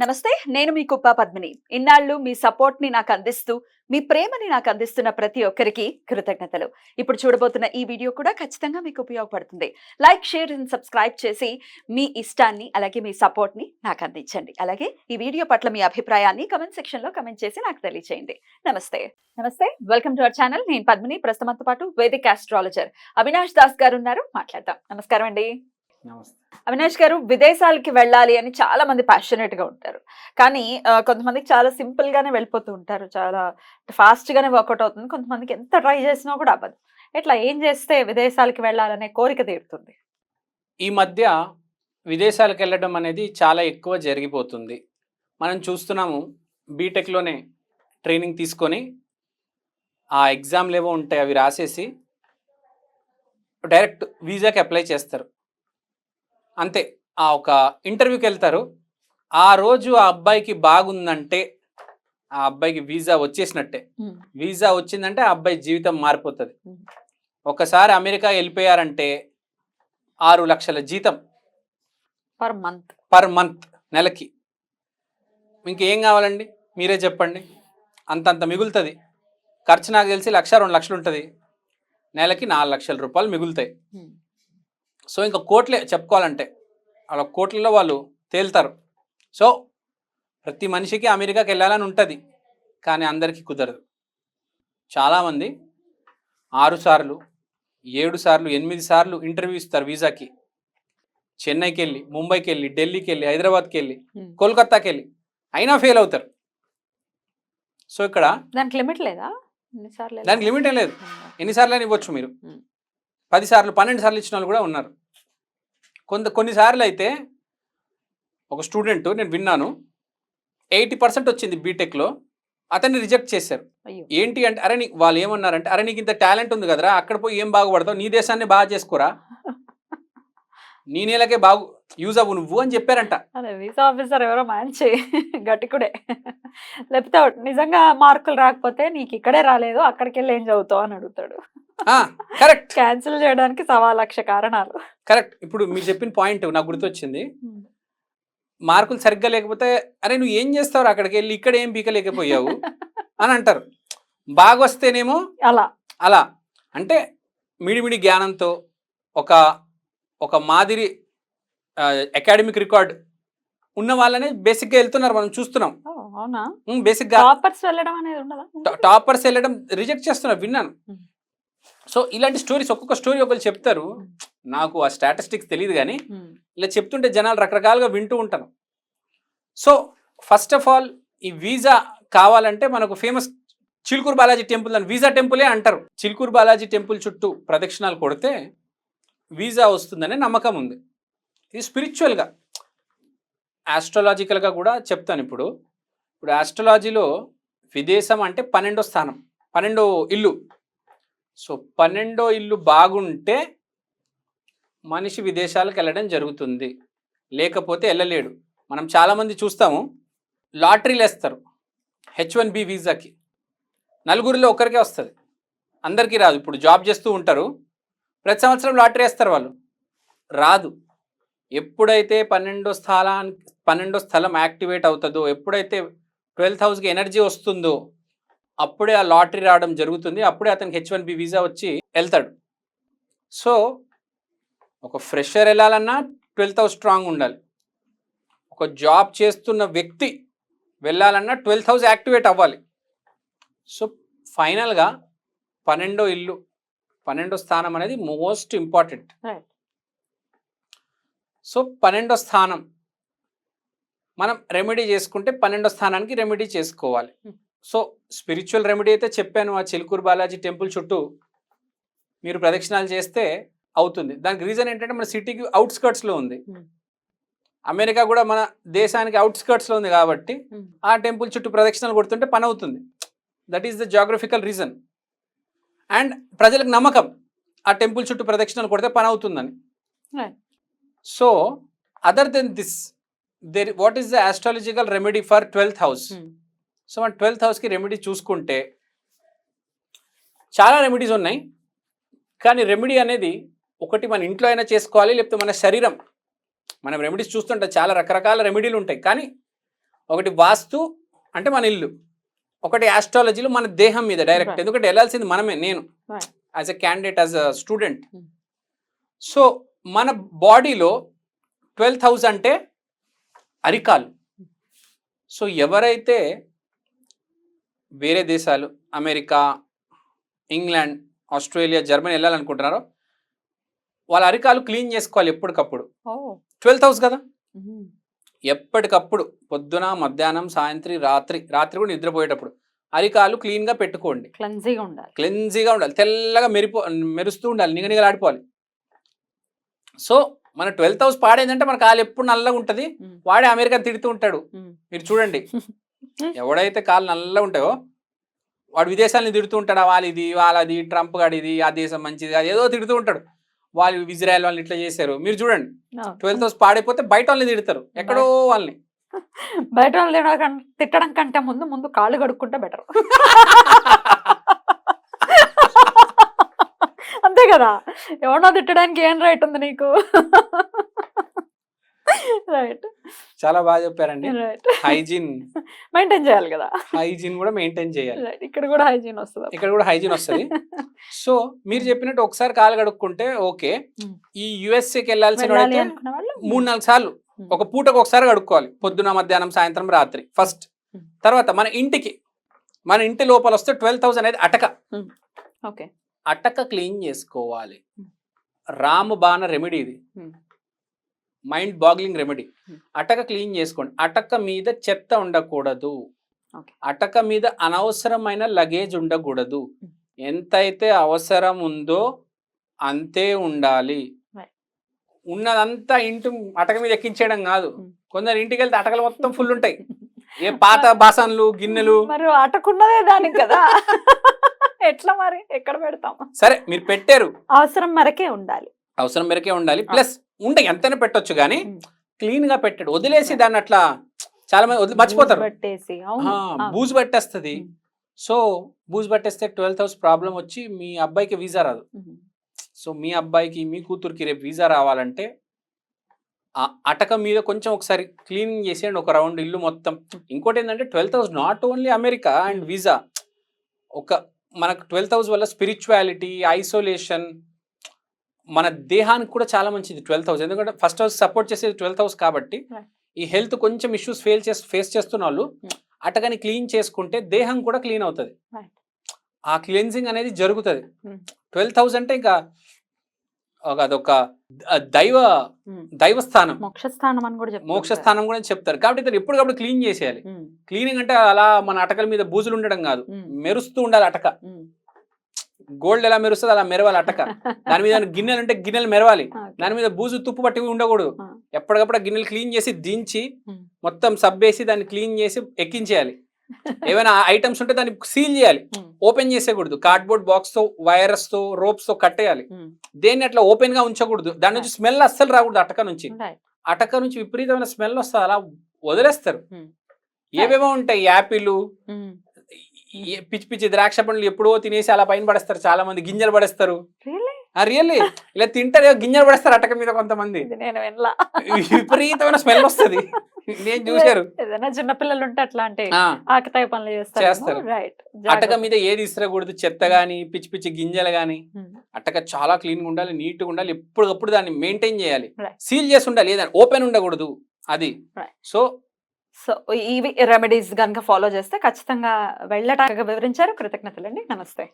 నమస్తే. నేను మీ కుప్ప పద్మిని. ఇన్నాళ్ళు మీ సపోర్ట్‌ని నాకందిస్తూ, మీ ప్రేమని నాకందిస్తున్న ప్రతి ఒక్కరికి కృతజ్ఞతలు. ఇప్పుడు చూడబోతున్న ఈ వీడియో కూడా ఖచ్చితంగా మీకు ఉపయోగపడుతుంది. లైక్, షేర్ అండ్ సబ్స్క్రైబ్ చేసి మీ ఇష్టాన్ని అలాగే మీ సపోర్ట్‌ని నాకందించండి. అలాగే ఈ వీడియో పట్ల మీ అభిప్రాయాన్ని కామెంట్ సెక్షన్‌లో కామెంట్ చేసి నాకు తెలియజేయండి. నమస్తే. నమస్తే. Welcome to our channel. నేను పద్మిని. ప్రస్తుతం మనతో పాటు వేదిక్ ఆస్ట్రాలజర్ అవినాష్ దాస్ గారు ఉన్నారు. మాట్లాడదాం. నమస్కారం అండి. నమస్తే. అవినాష్ గారు, విదేశాలకి వెళ్ళాలి అని చాలా మంది ప్యాషనేట్ గా ఉంటారు. కానీ కొంతమందికి చాలా సింపుల్ గానే వెళ్ళిపోతూ ఉంటారు. చాలా ఫాస్ట్ గానే వర్కౌట్ అవుతుంది. కొంతమందికి ఎంత ట్రై చేసినా కూడా అవ్వదు. ఇట్లా ఏం చేస్తే విదేశాలకి వెళ్ళాలనే కోరిక తీరుతుంది? ఈ మధ్య విదేశాలకు వెళ్ళడం అనేది చాలా ఎక్కువ జరిగిపోతుంది. మనం చూస్తున్నాము, బీటెక్‌లోనే ట్రైనింగ్ తీసుకొని ఆ ఎగ్జామ్‌లేవో ఉంటాయి, అవి రాసేసి డైరెక్ట్ వీసాకి అప్లై చేస్తారు. అంతే. ఆ ఒక ఇంటర్వ్యూకి వెళ్తారు. ఆ రోజు ఆ అబ్బాయికి బాగుందంటే ఆ అబ్బాయికి వీసా వచ్చేసినట్టే. వీసా వచ్చిందంటే ఆ అబ్బాయి జీవితం మారిపోతుంది. ఒకసారి అమెరికా వెళ్ళిపోయారంటే 6 లక్షల జీతం పర్ మంత్ నెలకి. ఇంకేం కావాలండి? మీరే చెప్పండి. అంతంత మిగులుతుంది. ఖర్చు నాకు తెలిసి 1,00,000 2 లక్షలు ఉంటుంది. నెలకి 4 లక్షల రూపాయలు మిగులుతాయి. సో ఇంకా కోట్లే చెప్పుకోవాలంటే. అలా కోట్లలో వాళ్ళు తేలుతారు. సో ప్రతి మనిషికి అమెరికాకి వెళ్ళాలని ఉంటుంది, కానీ అందరికీ కుదరదు. చాలామంది 6 సార్లు 7 సార్లు 8 సార్లు ఇంటర్వ్యూ ఇస్తారు వీసాకి. చెన్నైకి వెళ్ళి, ముంబైకి వెళ్ళి, ఢిల్లీకి వెళ్ళి, హైదరాబాద్కి వెళ్ళి, కోల్కతాకి వెళ్ళి, అయినా ఫెయిల్ అవుతారు. సో ఇక్కడ దానికి లిమిట్ లేదా? దానికి లిమిట్ ఏం లేదు. ఎన్నిసార్లు అని ఇవ్వచ్చు మీరు. 10 సార్లు 12 సార్లు ఇచ్చిన వాళ్ళు కూడా ఉన్నారు. కొన్నిసార్లు అయితే ఒక స్టూడెంట్, నేను విన్నాను, 80% వచ్చింది బీటెక్లో, అతన్ని రిజెక్ట్ చేశారు. ఏంటి అంటే, అరే వాళ్ళు ఏమన్నారంటే, అరే నీకు ఇంత టాలెంట్ ఉంది కదరా, అక్కడ పోయి ఏం బాగుపడతావు, నీ దేశాన్ని బాగా చేసుకోరా, నీ నెలకే బాగు యూజ్ అవ్వు నువ్వు అని చెప్పారంట. అదే వీసా ఆఫీసర్ ఎవరో మంచి గట్టికుడే. లేకపోతే నిజంగా మార్కులు రాకపోతే నీకు ఇక్కడే రాలేదు, అక్కడికి వెళ్ళి ఏం చదువుతావు అని అడుగుతాడు. కరెక్ట్. క్యాన్సిల్ చేయడానికి 1,00,000 కారణాలు. కరెక్ట్. ఇప్పుడు మీరు చెప్పిన పాయింట్ నాకు గుర్తొచ్చింది. మార్కులు సరిగ్గా లేకపోతే, అరే నువ్వు ఏం చేస్తావు అక్కడికి వెళ్ళి, ఇక్కడ ఏం పీకలేకపోయావు అని అంటారు. బాగా వస్తేనేమో అలా అంటే మిడిమిడి జ్ఞానంతో ఒక మాదిరి అకాడమిక్ రికార్డ్ ఉన్న వాళ్ళనే బేసిక్గా వెళ్తున్నారు, మనం చూస్తున్నాం. బేసిక్గా టాపర్స్ వెళ్ళడం రిజెక్ట్ చేస్తున్నారు, విన్నాను. సో ఇలాంటి స్టోరీస్, ఒక్కొక్క స్టోరీ ఒకరు చెప్తారు. నాకు ఆ స్టాటిస్టిక్స్ తెలియదు, కానీ ఇలా చెప్తుంటే జనాలు రకరకాలుగా వింటూ ఉంటాను. సో ఫస్ట్ ఆఫ్ ఆల్, ఈ వీసా కావాలంటే మనకు ఫేమస్ చిలుకూరు బాలాజీ టెంపుల్ అని వీసా టెంపులే అంటారు. చిలుకూరు బాలాజీ టెంపుల్ చుట్టూ ప్రదక్షిణాలు కొడితే వీసా వస్తుందనే నమ్మకం ఉంది. ఇది స్పిరిచువల్గా, ఆస్ట్రాలజికల్గా కూడా చెప్తాను. ఇప్పుడు ఆస్ట్రాలజీలో విదేశం అంటే 12వ స్థానం, 12వ ఇల్లు. సో 12వ ఇల్లు బాగుంటే మనిషి విదేశాలకు వెళ్ళడం జరుగుతుంది, లేకపోతే వెళ్ళలేడు. మనం చాలామంది చూస్తాము, లాటరీలు వేస్తారు H1B వీసాకి. నలుగురిలో ఒకరికే వస్తుంది, అందరికీ రాదు. ఇప్పుడు జాబ్ చేస్తూ ఉంటారు, ప్రతి సంవత్సరం లాటరీ వేస్తారు, వాళ్ళు రాదు. ఎప్పుడైతే 12వ స్థలం యాక్టివేట్ అవుతుందో, ఎప్పుడైతే 12th హౌస్కి ఎనర్జీ వస్తుందో, అప్పుడే ఆ లాటరీ రావడం జరుగుతుంది. అప్పుడే అతనికి H1B వీసా వచ్చి వెళ్తాడు. సో ఒక ఫ్రెషర్ వెళ్ళాలన్నా 12th హౌస్ స్ట్రాంగ్ ఉండాలి. ఒక జాబ్ చేస్తున్న వ్యక్తి వెళ్ళాలన్నా 12th హౌస్ యాక్టివేట్ అవ్వాలి. సో ఫైనల్గా 12వ ఇల్లు, 12వ స్థానం అనేది మోస్ట్ ఇంపార్టెంట్. సో 12వ స్థానం మనం రెమెడీ చేసుకుంటే 12వ స్థానానికి రెమెడీ చేసుకోవాలి. సో స్పిరిచువల్ రెమెడీ అయితే చెప్పాను, ఆ చిలుకూరు బాలాజీ టెంపుల్ చుట్టూ మీరు ప్రదక్షిణాలు చేస్తే అవుతుంది. దానికి రీజన్ ఏంటంటే, మన సిటీకి అవుట్స్కర్ట్స్లో ఉంది. అమెరికా కూడా మన దేశానికి అవుట్స్కర్ట్స్లో ఉంది కాబట్టి ఆ టెంపుల్ చుట్టూ ప్రదక్షిణాలు కొడుతుంటే పని అవుతుంది. That is the geographical reason. And ప్రజలకు నమ్మకం, ఆ టెంపుల్ చుట్టూ ప్రదక్షిణాలు కొడితే పని అవుతుందని. So other than this, what is the astrological remedy for 12th house? So మన 12th హౌస్కి రెమెడీ చూసుకుంటే చాలా రెమెడీస్ ఉన్నాయి. కానీ రెమెడీ అనేది ఒకటి మన ఇంట్లో అయినా చేసుకోవాలి, లేకపోతే మన శరీరం, మనం రెమెడీస్ చూస్తుంటే చాలా రకరకాల రెమెడీలు ఉంటాయి. కానీ ఒకటి వాస్తు అంటే మన ఇల్లు, ఒకటి ఆస్ట్రాలజీలో మన దేహం మీద డైరెక్ట్. Right. ఎందుకంటే వెళ్ళాల్సింది మనమే, నేను Right. As a candidate, as a student. So మన బాడీలో 12th హౌస్ అంటే అరికాలు. సో ఎవరైతే వేరే దేశాలు అమెరికా, ఇంగ్లాండ్, ఆస్ట్రేలియా, జర్మనీ వెళ్ళాలనుకుంటున్నారో వాళ్ళ అరికాలు క్లీన్ చేసుకోవాలి ఎప్పటికప్పుడు. 12th హౌస్ కదా, ఎప్పటికప్పుడు పొద్దున, మధ్యాహ్నం, సాయంత్రం, రాత్రి కూడా నిద్రపోయేటప్పుడు అరికాలు క్లీన్గా పెట్టుకోండి. క్లెన్జీగా ఉండాలి, తెల్లగా మెరుస్తూ ఉండాలి, నిగనిగలాడిపోవాలి. సో మన 12th హౌస్ పాడేందంటే మన కాలు ఎప్పుడు నల్లగా ఉంటుంది. వాడే అమెరికా తిడుతూ ఉంటాడు, మీరు చూడండి. ఎవడైతే కాలు నల్లగా ఉంటాయో వాడు విదేశాలని తిడుతూ ఉంటాడు. వాళ్ళది వాళ్ళది, ట్రంప్ గాడిది, ఆ దేశం మంచిది, అది ఏదో తిడుతూ ఉంటాడు. వాళ్ళు ఇజ్రాయెల్ వాళ్ళని ఇట్లా చేశారు, మీరు చూడండి. 12th హౌస్ పాడైపోతే బయట వాళ్ళని తిడతారు, ఎక్కడో వాళ్ళని. బయట వాళ్ళు తిట్టడం కంటే ముందు కాళ్ళు కడుక్కుంటే బెటర్. అంతే కదా, ఎవరో తిట్టడానికి ఏం రైట్ ఉంది నీకు? రైట్, చాలా బాగా చెప్పారండి. రైట్, హైజీన్ మెయింటైన్ చేయాలి కదా, హైజీన్ కూడా మెయింటైన్ చేయాలి. ఇక్కడ కూడా హైజీన్ వస్తుంది. సో మీరు చెప్పినట్టు ఒకసారి కాలు కడుక్కుంటే ఓకే. ఈ యుఎస్ఏకి వెళ్ళాల్సిన వాడైతే 3-4 సార్లు, ఒక పూటకు ఒకసారి కడుక్కోవాలి, పొద్దున, మధ్యాహ్నం, సాయంత్రం, రాత్రి ఫస్ట్. తర్వాత మన ఇంటి లోపల వస్తే 12th హౌస్ అనేది అటక. ఓకే, అటక క్లీన్ చేసుకోవాలి. రామబాణ రెమెడీ ఇది, మైండ్ బాగ్లింగ్ రెమెడీ. అటక క్లీన్ చేసుకోండి. అటక మీద చెత్త ఉండకూడదు, అటక మీద అనవసరమైన లగేజ్ ఉండకూడదు. ఎంతైతే అవసరం ఉందో అంతే ఉండాలి. ఉన్నదంతా ఇంటి అటక మీద ఎక్కించేయడం కాదు. కొందరు ఇంటికి వెళ్తే అటకలు మొత్తం ఫుల్ ఉంటాయి, ఏ పాత బాసన్లు, గిన్నెలు. మరి అటకున్నదే దానికి కదా, ఎట్లా మరి ఎక్కడ పెడతాం? సరే మీరు పెట్టారు, అవసరం మేరకే ఉండాలి. ప్లస్ ఉంటే ఎంతైనా పెట్టొచ్చు, కానీ క్లీన్ గా పెట్టాడు. వదిలేసి దాన్ని అట్లా చాలా మంది మర్చిపోతారు, బూజు పట్టేస్తుంది. సో బూజు పట్టేస్తే 12th హౌస్ ప్రాబ్లం వచ్చి మీ అబ్బాయికి వీసా రాదు. సో మీ అబ్బాయికి, మీ కూతురికి రేపు వీసా రావాలంటే ఆ అటక మీద కొంచెం ఒకసారి క్లీనింగ్ చేసేయండి, ఒక రౌండ్ ఇల్లు మొత్తం. ఇంకోటి ఏంటంటే 12th house not only America and visa, మనకు 12th హౌస్ వల్ల స్పిరిచువాలిటీ, ఐసోలేషన్, మన దేహానికి కూడా చాలా మంచిది 12th హౌస్. ఎందుకంటే ఫస్ట్ హౌస్ సపోర్ట్ చేసేది 12th హౌస్ కాబట్టి ఈ హెల్త్ కొంచెం ఇష్యూస్ ఫేస్ చేస్తున్న వాళ్ళు అటకని క్లీన్ చేసుకుంటే దేహం కూడా క్లీన్ అవుతుంది. ఆ క్లీన్జింగ్ అనేది జరుగుతుంది. 12th హౌస్ అంటే ఇంకా అదొక దైవస్థానం, మోక్షస్థానం కూడా చెప్తారు. కాబట్టి ఇతను ఎప్పటికప్పుడు క్లీన్ చేసేయాలి. క్లీనింగ్ అంటే అలా మన అటకల మీద బూజులు ఉండడం కాదు, మెరుస్తూ ఉండాలి అటక. గోల్డ్ ఎలా మెరుస్తుంది అలా మెరవాలి అటక. దాని మీద గిన్నెలు ఉంటే గిన్నెలు మెరవాలి, దాని మీద బూజు, తుప్పు పట్టి ఉండకూడదు. ఎప్పటికప్పుడు గిన్నెలు క్లీన్ చేసి దించి మొత్తం సబ్బేసి దాన్ని క్లీన్ చేసి ఎక్కించేయాలి. ఏమైనా ఐటమ్స్ ఉంటే దాన్ని సీల్ చేయాలి, ఓపెన్ చేసేకూడదు. కార్డ్బోర్డ్ బాక్స్ తో, వైరస్ తో, రోప్స్ తో కట్టేయాలి. దేన్ని అట్లా ఓపెన్ గా ఉంచకూడదు. దాని నుంచి స్మెల్ అస్సలు రాకూడదు. అటక నుంచి విపరీతమైన స్మెల్ వస్తుంది, అలా వదిలేస్తారు. ఏవేమో ఉంటాయి, యాపిల్, పిచ్చి పిచ్చి ద్రాక్ష పండ్లు ఎప్పుడో తినేసి అలా పైన పడేస్తారు. చాలా మంది గింజలు పడేస్తారు. రియల్లీ ఇలా తింటారు, గింజలు పడేస్తారు అటక మీద. కొంతమంది విపరీతమైన స్మెల్ వస్తుంది, నేను చూశారు. చిన్నపిల్లలు ఉంటే అట్లాంటి ఆకతాయి పనులు చేస్తారు. అటక మీద ఏది ఇస్తరకూడదు, చెత్త గాని, పిచ్చి పిచ్చి గింజలు గాని. అటక చాలా క్లీన్ గా ఉండాలి, నీట్ గా ఉండాలి, ఎప్పటికప్పుడు దాన్ని మెయింటైన్ చేయాలి, సీల్ చేసి ఉండాలి, ఏదైనా ఓపెన్ ఉండకూడదు అది. సో ఇవి రెమెడీస్ కనుక ఫాలో చేస్తే ఖచ్చితంగా వెళ్ళటానికి వివరించారు. కృతజ్ఞతలండి. నమస్తే.